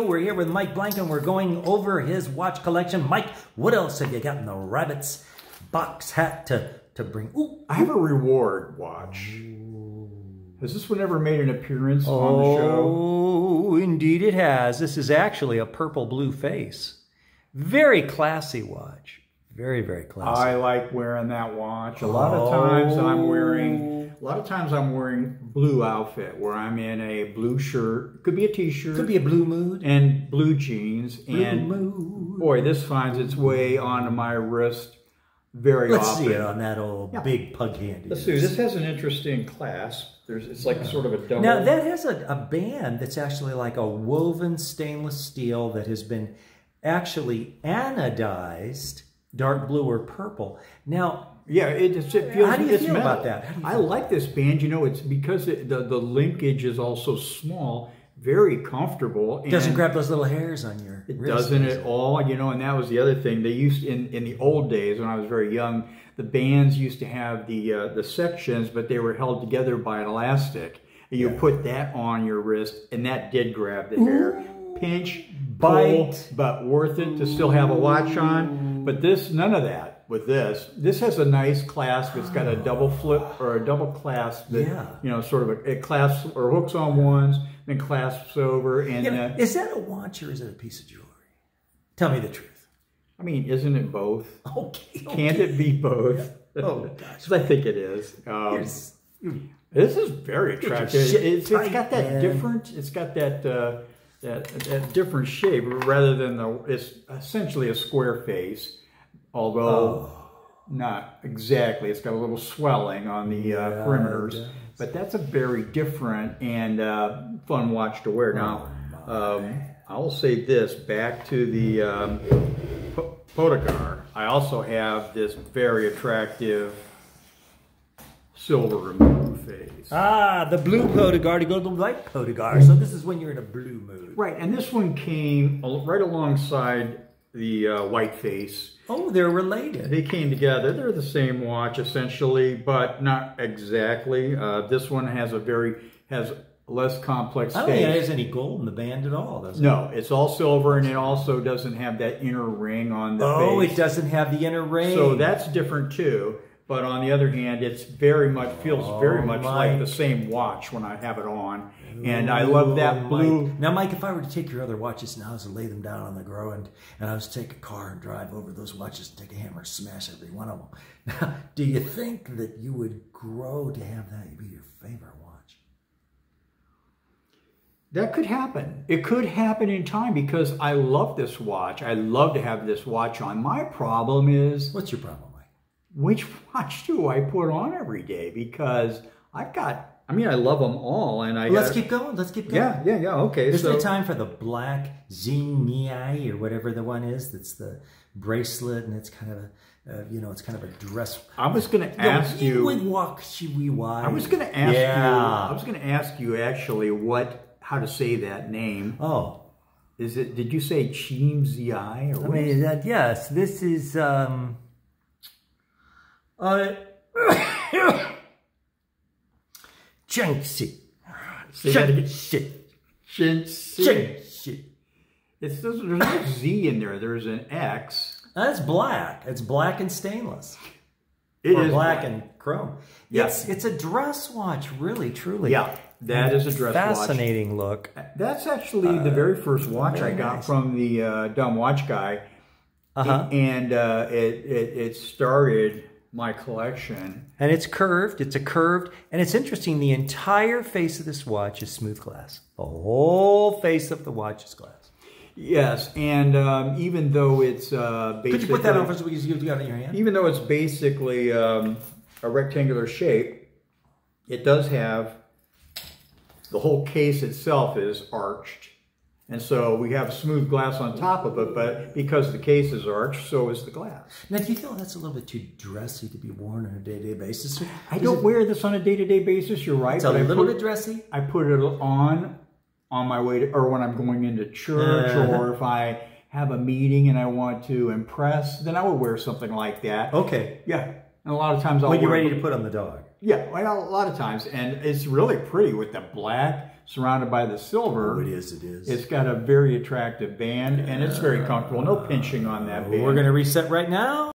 We're here with Mike Blanc and we're going over his watch collection. Mike, what else have you got in the rabbit's box hat to bring? Ooh, I have a reward watch. Has this one ever made an appearance on the show? Oh, indeed it has. This is actually a purple blue face. Very classy watch. Very, very classy. I like wearing that watch. A lot of times I'm wearing blue outfit where I'm in a blue shirt. Could be a t-shirt. Could be a blue mood. And blue jeans. Blue mood. Boy, this finds its way onto my wrist very often. Let's see it on that old big pug hand. Let's see. This has an interesting clasp. It's like sort of a double. Now that has a band that's actually like a woven stainless steel that has been actually anodized dark blue or purple. Now, yeah, it feels. How do you feel about that? I like this band. You know, it's because the linkage is also small, very comfortable. It doesn't grab those little hairs on your wrist. It doesn't at all. You know, and that was the other thing. They used in the old days when I was very young, the bands used to have the sections, but they were held together by an elastic. And you put that on your wrist, and that did grab the hair. Pinch, bite, but worth it to still have a watch on. But this, none of that with this. This has a nice clasp. It's got a double flip or a double clasp that, you know, sort of it clasps or hooks on ones, then clasps over. And is that a watch or is it a piece of jewelry? Tell me the truth. I mean, isn't it both? Okay. Can't it be both? Oh, gosh. I think it is. This is very attractive. It's got that different, it's got that different shape rather than it's essentially a square face, although not exactly. It's got a little swelling on the perimeters, but that's a very different and fun watch to wear. Now, I will say this, back to the Podagar. I also have this very attractive silver remove face. Ah, the blue Podagar to go to the white Podagar. So this is when you're in a blue mood. Right, and this one came right alongside the white face. Oh, they're related. They came together. They're the same watch essentially, but not exactly. This one has less complex face. I don't think it has any gold in the band at all, does it? No, it's all silver, and it also doesn't have that inner ring on the face. Oh, it doesn't have the inner ring. So that's different too. But on the other hand, it's feels very much like the same watch when I have it on. And I love that blue. Mike. Now, Mike, if I were to take your other watches now and lay them down on the ground and I was to take a car and drive over those watches and take a hammer and smash every one of them, now, do you think that you would grow to have that be your favorite watch? That could happen. It could happen in time because I love this watch. I love to have this watch on. My problem is... What's your problem, Mike? Which watch do I put on every day? Because I've got... I mean, I love them all, and let's keep going. Let's keep going. Yeah. Okay. Isn't it time for the black Xinyi or whatever the one is? That's the bracelet, and it's kind of a, it's kind of a dress. I was going to ask you. I was going to ask you. I was going to ask you actually how to say that name. Oh, is it? Did you say Chimzi? I mean, yes. This is. Chengxi. Chengxi. There's no Z in there. There's an X. That's black. It's black and stainless. It is black and chrome. Yes, it's a dress watch, really, truly. Yeah, that is a dress watch. Fascinating look. That's actually the very first watch I got from the Dumb Watch Guy, and it started my collection. And it's curved. It's a curved, and it's interesting. The entire face of this watch is smooth glass. The whole face of the watch is glass. Yes, and even though it's basically... Could you put that on for us because you got it in your hand? Even though it's basically a rectangular shape, it does have... The whole case itself is arched. And so we have smooth glass on top of it, but because the case is arched, so is the glass. Now, do you feel that's a little bit too dressy to be worn on a day-to-day basis? I don't wear this on a day-to-day basis, you're right. It's a little bit dressy? I put it on my way to, or when I'm going into church, or if I have a meeting and I want to impress, then I would wear something like that. Okay. Yeah. And a lot of times when you're ready to put on the dog. Yeah, well, a lot of times. And it's really pretty with the black surrounded by the silver. Oh, it is, it is. It's got a very attractive band, and it's very comfortable. No pinching on that band. We're going to reset right now.